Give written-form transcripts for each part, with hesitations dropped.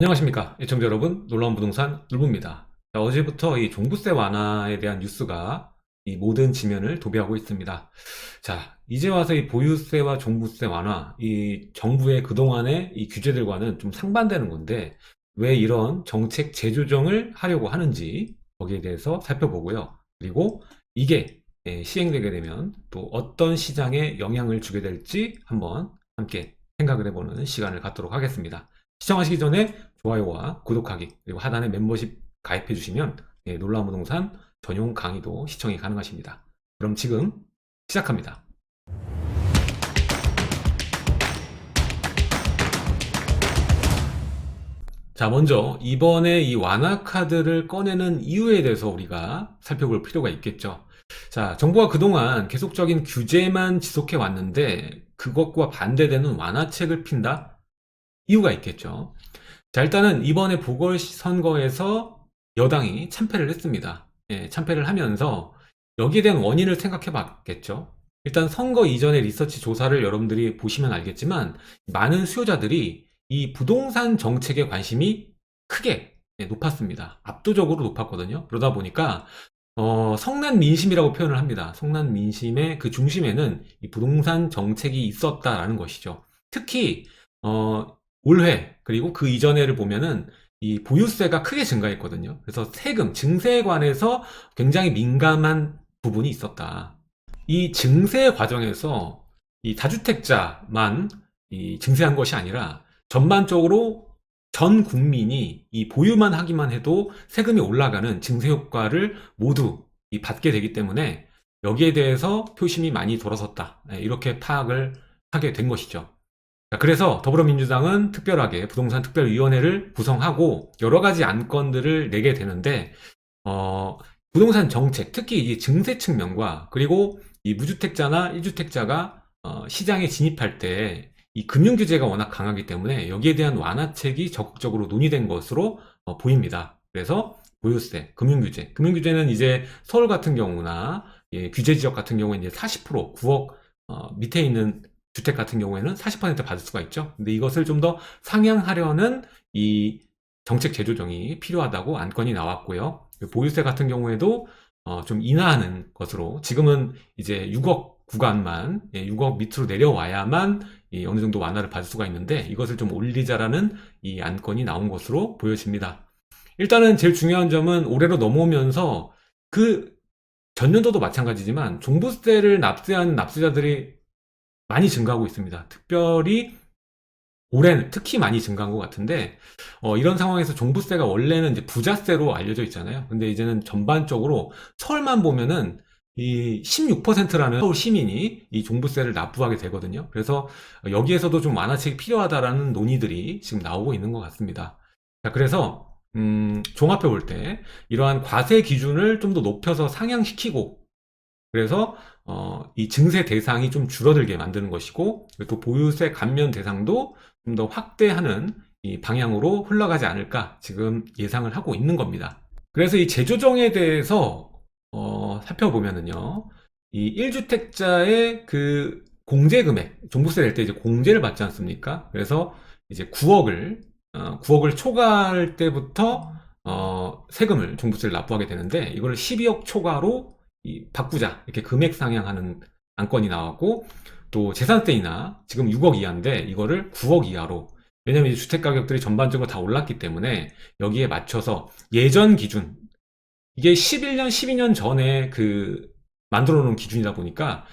안녕하십니까 애청자 여러분, 놀라운 부동산 놀부입니다. 어제부터 이 종부세 완화에 대한 뉴스가 이 모든 지면을 도배하고 있습니다. 자, 이제 와서 이 보유세와 종부세 완화, 이 정부의 그동안의 이 규제들과는 좀 상반되는 건데 왜 이런 정책 재조정을 하려고 하는지 거기에 대해서 살펴보고요. 그리고 이게 시행되게 되면 또 어떤 시장에 영향을 주게 될지 한번 함께 생각을 해보는 시간을 갖도록 하겠습니다. 시청하시기 전에 좋아요와 구독하기, 그리고 하단에 멤버십 가입해 주시면 놀라운 부동산 전용 강의도 시청이 가능하십니다. 그럼 지금 시작합니다. 자, 먼저 이번에 이 완화 카드를 꺼내는 이유에 대해서 우리가 살펴볼 필요가 있겠죠. 자, 정부가 그동안 계속적인 규제만 지속해 왔는데 그것과 반대되는 완화책을 핀다? 이유가 있겠죠. 자, 일단은 이번에 보궐선거에서 여당이 참패를 했습니다. 참패를 하면서 여기에 대한 원인을 생각해 봤겠죠. 일단 선거 이전의 리서치 조사를 여러분들이 보시면 알겠지만 많은 수요자들이 이 부동산 정책에 관심이 크게 높았습니다. 압도적으로 높았거든요. 그러다 보니까 성난 민심이라고 표현을 합니다. 성난 민심의 그 중심에는 이 부동산 정책이 있었다라는 것이죠. 특히 올해 그리고 그 이전해를 보면은 이 보유세가 크게 증가했거든요. 그래서 세금, 증세에 관해서 굉장히 민감한 부분이 있었다. 이 증세 과정에서 이 다주택자만 이 증세한 것이 아니라 전반적으로 전 국민이 이 보유만 하기만 해도 세금이 올라가는 증세 효과를 모두 이 받게 되기 때문에 여기에 대해서 표심이 많이 돌아섰다. 이렇게 파악을 하게 된 것이죠. 그래서 더불어민주당은 특별하게 부동산 특별위원회를 구성하고 여러 가지 안건들을 내게 되는데 부동산 정책, 특히 이 증세 측면과 그리고 이 무주택자나 1주택자가 시장에 진입할 때 이 금융 규제가 워낙 강하기 때문에 여기에 대한 완화책이 적극적으로 논의된 것으로 보입니다. 그래서 보유세, 금융 규제, 금융 규제는 이제 서울 같은 경우나 규제 지역 같은 경우에 이제 40% 9억 밑에 있는 주택 같은 경우에는 40% 받을 수가 있죠. 근데 이것을 좀 더 상향하려는 이 정책 재조정이 필요하다고 안건이 나왔고요. 보유세 같은 경우에도 좀 인하하는 것으로 지금은 이제 6억 구간만 6억 밑으로 내려와야만 어느 정도 완화를 받을 수가 있는데 이것을 좀 올리자라는 이 안건이 나온 것으로 보여집니다. 일단은 제일 중요한 점은 올해로 넘어오면서 그 전년도도 마찬가지지만 종부세를 납세한 납세자들이 많이 증가하고 있습니다. 특별히 올해는 특히 많이 증가한 것 같은데 이런 상황에서 종부세가 원래는 이제 부자세로 알려져 있잖아요. 근데 이제는 전반적으로 서울만 보면은 이 16%라는 서울 시민이 이 종부세를 납부하게 되거든요. 그래서 여기에서도 좀 완화책이 필요하다라는 논의들이 지금 나오고 있는 것 같습니다. 자, 그래서 종합해 볼 때 이러한 과세 기준을 좀 더 높여서 상향시키고 그래서 이 증세 대상이 좀 줄어들게 만드는 것이고 또 보유세 감면 대상도 좀 더 확대하는 이 방향으로 흘러가지 않을까 지금 예상을 하고 있는 겁니다. 그래서 이 재조정에 대해서 살펴보면은요, 이 1주택자의 그 공제 금액, 종부세 낼 때 이제 공제를 받지 않습니까? 그래서 이제 9억을 초과할 때부터 세금을 종부세를 납부하게 되는데 이걸 12억 초과로 바꾸자 이렇게 금액 상향하는 안건이 나왔고 또 재산세이나 지금 6억 이하인데 이거를 9억 이하로 왜냐면 이제 주택 가격들이 전반적으로 다 올랐기 때문에 여기에 맞춰서 예전 기준 이게 11년 12년 전에 그 만들어 놓은 기준이다 보니까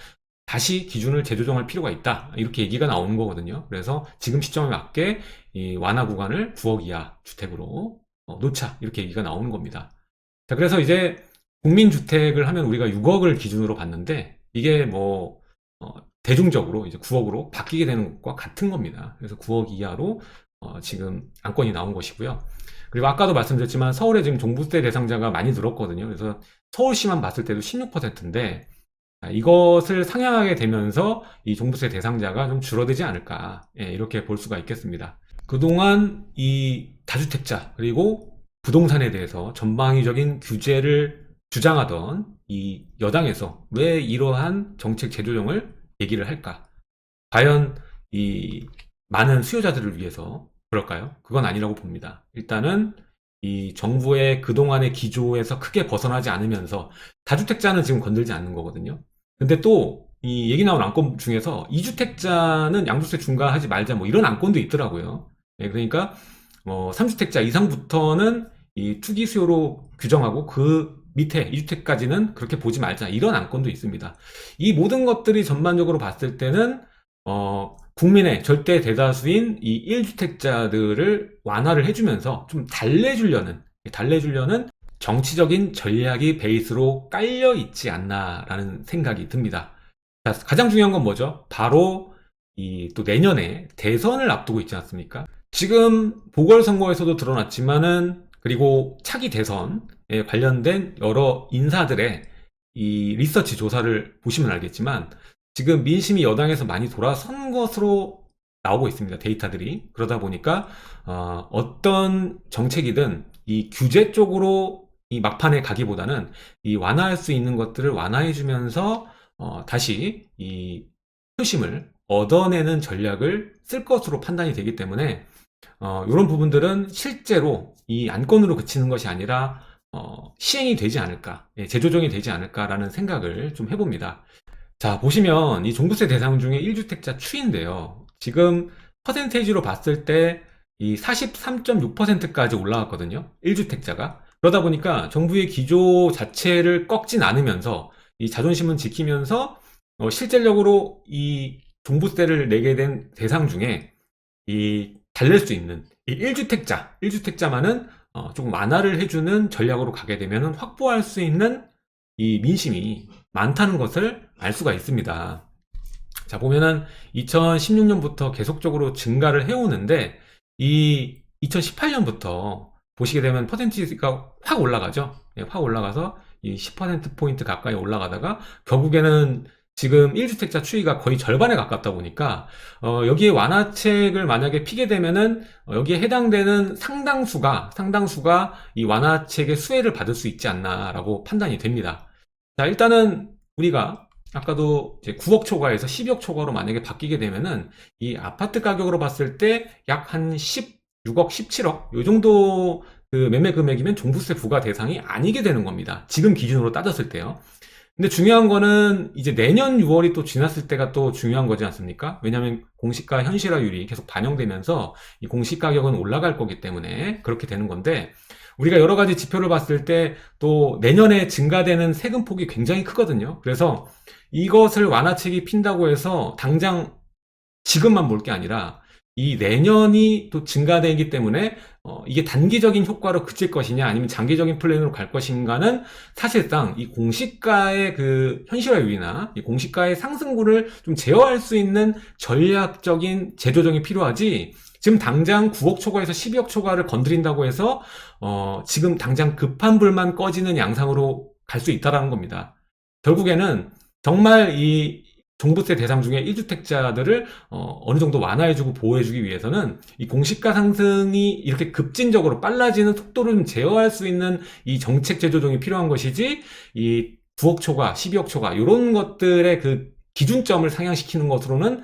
다시 기준을 재조정할 필요가 있다 이렇게 얘기가 나오는 거거든요. 그래서 지금 시점에 맞게 이 완화 구간을 9억 이하 주택으로 놓자 이렇게 얘기가 나오는 겁니다. 자, 그래서 이제 국민주택을 하면 우리가 6억을 기준으로 봤는데 이게 뭐 대중적으로 이제 9억으로 바뀌게 되는 것과 같은 겁니다. 그래서 9억 이하로 지금 안건이 나온 것이고요. 그리고 아까도 말씀드렸지만 서울에 지금 종부세 대상자가 많이 늘었거든요. 그래서 서울시만 봤을 때도 16%인데 이것을 상향하게 되면서 이 종부세 대상자가 좀 줄어들지 않을까 이렇게 볼 수가 있겠습니다. 그동안 이 다주택자 그리고 부동산에 대해서 전방위적인 규제를 주장하던 이 여당에서 왜 이러한 정책 재조정을 얘기를 할까? 과연 이 많은 수요자들을 위해서 그럴까요? 그건 아니라고 봅니다. 일단은 이 정부의 그동안의 기조에서 크게 벗어나지 않으면서 다주택자는 지금 건들지 않는 거거든요. 근데 또 이 얘기 나온 안건 중에서 2주택자는 양도세 중과하지 말자 뭐 이런 안건도 있더라고요. 예, 그러니까 3주택자 이상부터는 이 투기 수요로 규정하고 그 밑에 2주택까지는 그렇게 보지 말자 이런 안건도 있습니다. 이 모든 것들이 전반적으로 봤을 때는 국민의 절대 대다수인 이 1주택자들을 완화를 해주면서 좀 달래주려는 정치적인 전략이 베이스로 깔려 있지 않나라는 생각이 듭니다. 자, 가장 중요한 건 뭐죠? 바로 이 또 내년에 대선을 앞두고 있지 않습니까? 지금 보궐선거에서도 드러났지만은 그리고 차기 대선에 관련된 여러 인사들의 이 리서치 조사를 보시면 알겠지만 지금 민심이 여당에서 많이 돌아선 것으로 나오고 있습니다. 데이터들이. 그러다 보니까 어떤 정책이든 이 규제 쪽으로 이 막판에 가기보다는 이 완화할 수 있는 것들을 완화해주면서 다시 이 표심을 얻어내는 전략을 쓸 것으로 판단이 되기 때문에 이런 부분들은 실제로 이 안건으로 그치는 것이 아니라 시행이 되지 않을까, 재조정이 되지 않을까라는 생각을 좀 해봅니다. 자, 보시면 이 종부세 대상 중에 1주택자 추인데요. 지금 퍼센테이지로 봤을 때 이 43.6%까지 올라갔거든요. 1주택자가. 그러다 보니까 정부의 기조 자체를 꺾진 않으면서 이 자존심은 지키면서 실질적으로 이 종부세를 내게 된 대상 중에 이 달랠 수 있는 이 1주택자만은 조금 완화를 해주는 전략으로 가게 되면 확보할 수 있는 이 민심이 많다는 것을 알 수가 있습니다. 자, 보면은 2016년부터 계속적으로 증가를 해오는데 이 2018년부터 보시게 되면 퍼센티지가 확 올라가죠. 확 올라가서 이 10%포인트 가까이 올라가다가 결국에는 지금 1주택자 추이가 거의 절반에 가깝다 보니까 여기에 완화책을 만약에 피게 되면은 여기에 해당되는 상당수가 이 완화책의 수혜를 받을 수 있지 않나라고 판단이 됩니다. 자, 일단은 우리가 아까도 이제 9억 초과에서 10억 초과로 만약에 바뀌게 되면은 이 아파트 가격으로 봤을 때 약 한 16억, 17억 요 정도 그 매매 금액이면 종부세 부과 대상이 아니게 되는 겁니다. 지금 기준으로 따졌을 때요. 근데 중요한 거는 이제 내년 6월이 또 지났을 때가 또 중요한 거지 않습니까? 왜냐하면 공시가 현실화율이 계속 반영되면서 이 공시 가격은 올라갈 거기 때문에 그렇게 되는 건데 우리가 여러 가지 지표를 봤을 때 또 내년에 증가되는 세금 폭이 굉장히 크거든요. 그래서 이것을 완화책이 핀다고 해서 당장 지금만 볼 게 아니라 이 내년이 또 증가되기 때문에 이게 단기적인 효과로 그칠 것이냐 아니면 장기적인 플랜으로 갈 것인가는 사실상 이 공시가의 그 현실화율이나 이 공시가의 상승분을 좀 제어할 수 있는 전략적인 재조정이 필요하지 지금 당장 9억 초과에서 12억 초과를 건드린다고 해서 지금 당장 급한 불만 꺼지는 양상으로 갈 수 있다라는 겁니다. 결국에는 정말 이 종부세 대상 중에 1주택자들을 어느 정도 완화해주고 보호해주기 위해서는 이 공시가 상승이 이렇게 급진적으로 빨라지는 속도를 좀 제어할 수 있는 이 정책 재조정이 필요한 것이지 이 9억 초과, 12억 초과 이런 것들의 그 기준점을 상향시키는 것으로는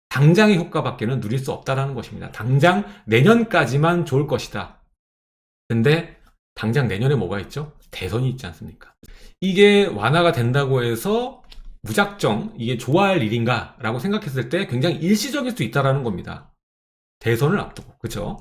당장의 효과밖에는 누릴 수 없다라는 것입니다. 당장 내년까지만 좋을 것이다. 근데 당장 내년에 뭐가 있죠? 대선이 있지 않습니까? 이게 완화가 된다고 해서 무작정 이게 좋아할 일인가 라고 생각했을 때 굉장히 일시적일 수 있다는 겁니다. 대선을 앞두고. 그쵸?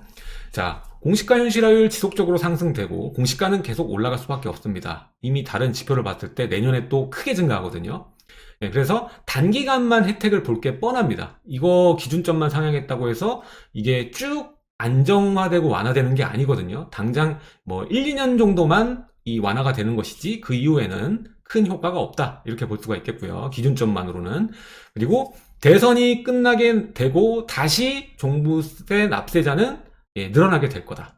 자, 공시가 현실화율 지속적으로 상승되고 공시가는 계속 올라갈 수밖에 없습니다. 이미 다른 지표를 봤을 때 내년에 또 크게 증가하거든요. 네, 그래서 단기간만 혜택을 볼 게 뻔합니다. 이거 기준점만 상향했다고 해서 이게 쭉 안정화되고 완화되는 게 아니거든요. 당장 뭐 1, 2년 정도만 이 완화가 되는 것이지 그 이후에는 큰 효과가 없다 이렇게 볼 수가 있겠고요. 기준점만으로는. 그리고 대선이 끝나게 되고 다시 종부세 납세자는 늘어나게 될 거다.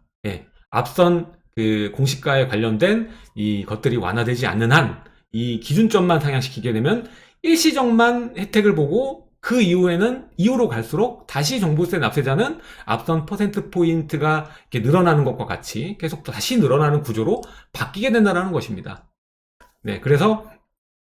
앞선 그 공시가에 관련된 이 것들이 완화되지 않는 한 이 기준점만 상향시키게 되면 일시적만 혜택을 보고 그 이후로 갈수록 다시 종부세 납세자는 앞선 퍼센트 포인트가 이렇게 늘어나는 것과 같이 계속 다시 늘어나는 구조로 바뀌게 된다는 것입니다. 네, 그래서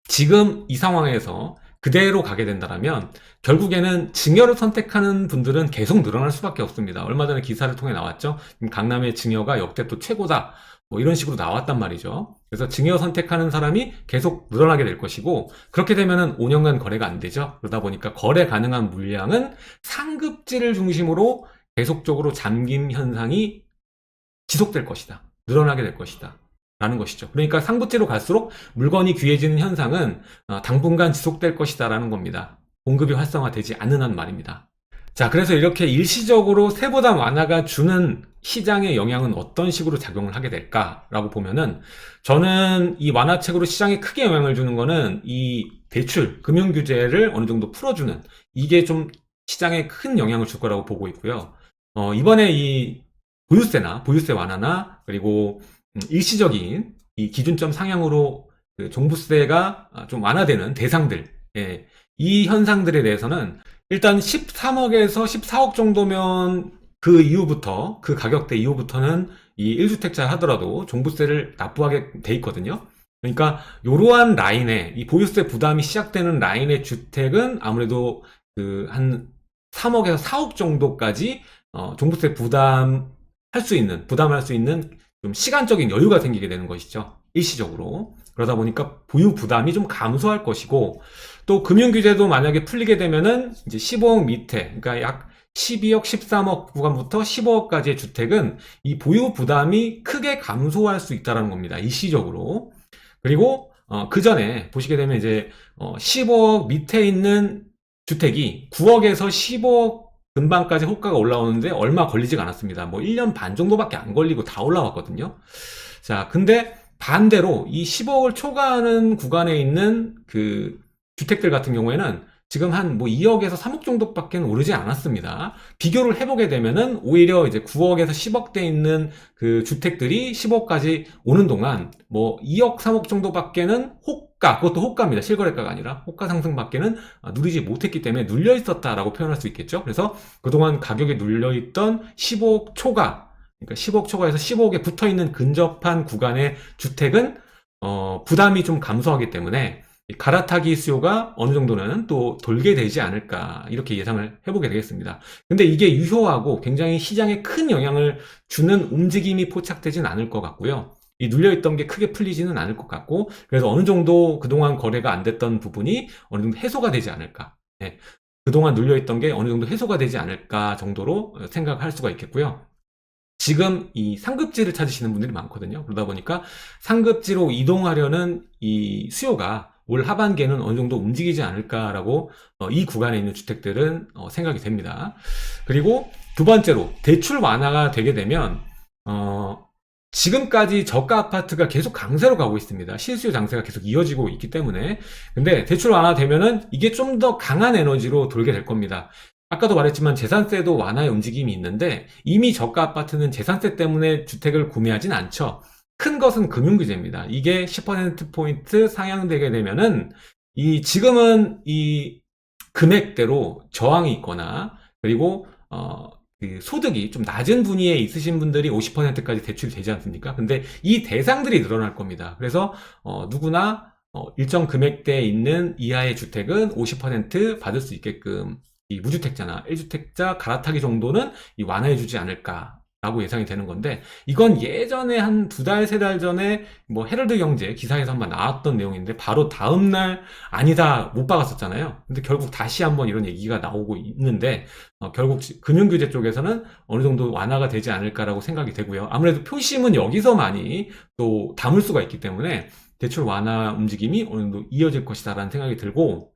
지금 이 상황에서 그대로 가게 된다면 결국에는 증여를 선택하는 분들은 계속 늘어날 수밖에 없습니다. 얼마 전에 기사를 통해 나왔죠. 강남의 증여가 역대 또 최고다. 뭐 이런 식으로 나왔단 말이죠. 그래서 증여 선택하는 사람이 계속 늘어나게 될 것이고, 그렇게 되면은 5년간 거래가 안 되죠. 그러다 보니까 거래 가능한 물량은 상급지를 중심으로 계속적으로 잠김 현상이 지속될 것이다. 늘어나게 될 것이다. 라는 것이죠. 그러니까 상급지로 갈수록 물건이 귀해지는 현상은 당분간 지속될 것이다 라는 겁니다. 공급이 활성화되지 않는 한 말입니다. 자, 그래서 이렇게 일시적으로 세부담 완화가 주는 시장의 영향은 어떤 식으로 작용을 하게 될까라고 보면은, 저는 이 완화책으로 시장에 크게 영향을 주는 거는 이 대출, 금융규제를 어느 정도 풀어주는, 이게 좀 시장에 큰 영향을 줄 거라고 보고 있고요. 이번에 이 보유세 완화나, 그리고 일시적인 이 기준점 상향으로 그 종부세가 좀 완화되는 대상들, 예, 이 현상들에 대해서는 일단 13억에서 14억 정도면 그 이후부터, 그 가격대 이후부터는 이 1주택자 하더라도 종부세를 납부하게 돼 있거든요. 그러니까 이러한 라인에, 이 보유세 부담이 시작되는 라인의 주택은 아무래도 그 한 3억에서 4억 정도까지 종부세 부담할 수 있는 좀 시간적인 여유가 생기게 되는 것이죠. 일시적으로. 그러다 보니까 보유 부담이 좀 감소할 것이고, 또 금융규제도 만약에 풀리게 되면은 이제 15억 밑에, 그러니까 약 12억, 13억 구간부터 15억까지의 주택은 이 보유 부담이 크게 감소할 수 있다는 겁니다. 일시적으로. 그리고 그 전에 보시게 되면 이제 15억 밑에 있는 주택이 9억에서 15억 근방까지 호가가 올라오는데 얼마 걸리지가 않았습니다. 뭐 1년 반 정도밖에 안 걸리고 다 올라왔거든요. 자, 근데 반대로 이 15억을 초과하는 구간에 있는 그 주택들 같은 경우에는 지금 한 뭐 2억에서 3억 정도밖에 오르지 않았습니다. 비교를 해보게 되면은 오히려 이제 9억에서 10억대 있는 그 주택들이 15억까지 오는 동안 뭐 2억, 3억 정도밖에는 그것도 호가입니다. 실거래가가 아니라 호가 상승밖에는 누리지 못했기 때문에 눌려 있었다라고 표현할 수 있겠죠. 그래서 그동안 가격에 눌려 있던 15억 초과, 그러니까 10억 초과에서 15억에 붙어 있는 근접한 구간의 주택은 부담이 좀 감소하기 때문에 갈아타기 수요가 어느 정도는 또 돌게 되지 않을까, 이렇게 예상을 해보게 되겠습니다. 근데 이게 유효하고 굉장히 시장에 큰 영향을 주는 움직임이 포착되진 않을 것 같고요. 이 눌려있던 게 크게 풀리지는 않을 것 같고, 그래서 어느 정도 그동안 거래가 안 됐던 부분이 어느 정도 해소가 되지 않을까. 예, 그동안 눌려있던 게 어느 정도 해소가 되지 않을까 정도로 생각할 수가 있겠고요. 지금 이 상급지를 찾으시는 분들이 많거든요. 그러다 보니까 상급지로 이동하려는 이 수요가 올 하반기에는 어느 정도 움직이지 않을까라고 이 구간에 있는 주택들은 생각이 됩니다. 그리고 두 번째로 대출 완화가 되게 되면 지금까지 저가 아파트가 계속 강세로 가고 있습니다. 실수요 장세가 계속 이어지고 있기 때문에. 근데 대출 완화되면은 이게 좀 더 강한 에너지로 돌게 될 겁니다. 아까도 말했지만 재산세도 완화의 움직임이 있는데, 이미 저가 아파트는 재산세 때문에 주택을 구매하진 않죠. 큰 것은 금융규제입니다. 이게 10%포인트 상향되게 되면은 지금은 이 금액대로 저항이 있거나, 그리고 그 소득이 좀 낮은 분위에 있으신 분들이 50%까지 대출이 되지 않습니까? 근데 이 대상들이 늘어날 겁니다. 그래서 누구나 일정 금액대에 있는 이하의 주택은 50% 받을 수 있게끔 이 무주택자나 1주택자 갈아타기 정도는 완화해주지 않을까라고 예상이 되는 건데, 이건 예전에 한 2달, 3달 전에 뭐 헤럴드 경제 기사에서 한번 나왔던 내용인데, 바로 다음날 아니다 못 박았었잖아요. 근데 결국 다시 한번 이런 얘기가 나오고 있는데, 결국 금융규제 쪽에서는 어느 정도 완화가 되지 않을까라고 생각이 되고요. 아무래도 표심은 여기서 많이 또 담을 수가 있기 때문에 대출 완화 움직임이 어느 정도 이어질 것이다라는 생각이 들고,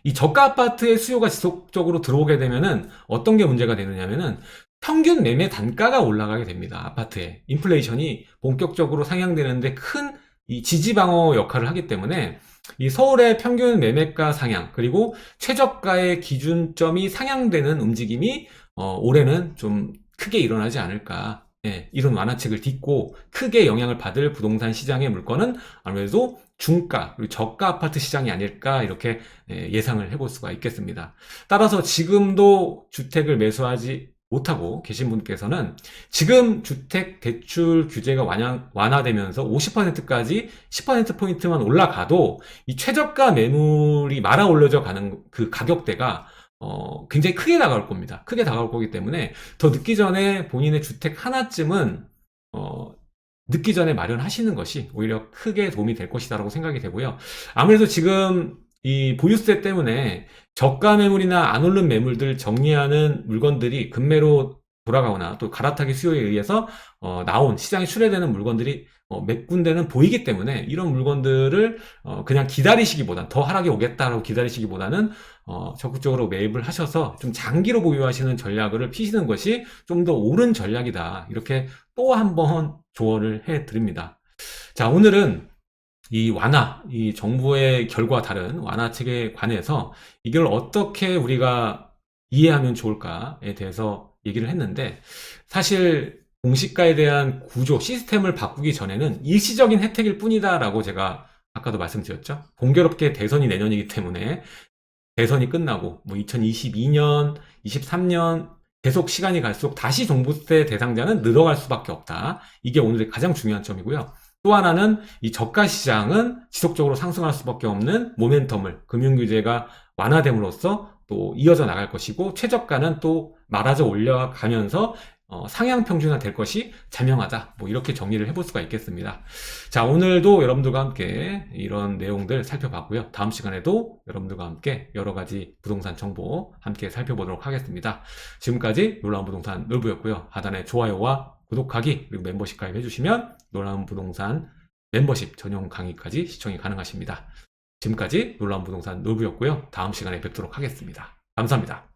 이 저가 아파트의 수요가 지속적으로 들어오게 되면은 어떤 게 문제가 되느냐면은 평균 매매 단가가 올라가게 됩니다. 아파트에 인플레이션이 본격적으로 상향되는데 큰 이 지지방어 역할을 하기 때문에 이 서울의 평균 매매가 상향, 그리고 최저가의 기준점이 상향되는 움직임이 올해는 좀 크게 일어나지 않을까. 예, 이런 완화책을 딛고 크게 영향을 받을 부동산 시장의 물건은 아무래도 중가 그리고 저가 아파트 시장이 아닐까, 이렇게 예상을 해볼 수가 있겠습니다. 따라서 지금도 주택을 매수하지 못하고 계신 분께서는 지금 주택 대출 규제가 완화되면서 50%까지 10%포인트만 올라가도 이 최저가 매물이 말아 올려져 가는 그 가격대가 굉장히 크게 다가올 겁니다. 크게 다가올 거기 때문에 더 늦기 전에 본인의 주택 하나쯤은 늦기 전에 마련하시는 것이 오히려 크게 도움이 될 것이다라고 생각이 되고요. 아무래도 지금 이 보유세 때문에 저가 매물이나 안 오른 매물들 정리하는 물건들이 급매로 돌아가거나 또 갈아타기 수요에 의해서 나온 시장에 출회되는 물건들이 몇 군데는 보이기 때문에 이런 물건들을 그냥 기다리시기보다 더 하락이 오겠다라고 기다리시기보다는 적극적으로 매입을 하셔서 좀 장기로 보유하시는 전략을 피시는 것이 좀 더 옳은 전략이다. 이렇게 또 한 번 조언을 해 드립니다. 자, 오늘은 이 완화, 이 정부의 결과와 다른 완화책에 관해서 이걸 어떻게 우리가 이해하면 좋을까에 대해서 얘기를 했는데, 사실 공시가에 대한 구조, 시스템을 바꾸기 전에는 일시적인 혜택일 뿐이다라고 제가 아까도 말씀드렸죠. 공교롭게 대선이 내년이기 때문에 대선이 끝나고 뭐 2022년, 23년 계속 시간이 갈수록 다시 종부세 대상자는 늘어갈 수밖에 없다. 이게 오늘의 가장 중요한 점이고요. 또 하나는 이 저가 시장은 지속적으로 상승할 수밖에 없는 모멘텀을 금융규제가 완화됨으로써 또 이어져 나갈 것이고, 최저가는 또 말아져 올려가면서 상향 평준화 될 것이 자명하다. 뭐 이렇게 정리를 해볼 수가 있겠습니다. 자, 오늘도 여러분들과 함께 이런 내용들 살펴봤고요. 다음 시간에도 여러분들과 함께 여러 가지 부동산 정보 함께 살펴보도록 하겠습니다. 지금까지 놀라운 부동산 놀부였고요. 하단에 좋아요와 구독하기 그리고 멤버십 가입해 주시면 놀라운 부동산 멤버십 전용 강의까지 시청이 가능하십니다. 지금까지 놀라운 부동산 놀부였고요. 다음 시간에 뵙도록 하겠습니다. 감사합니다.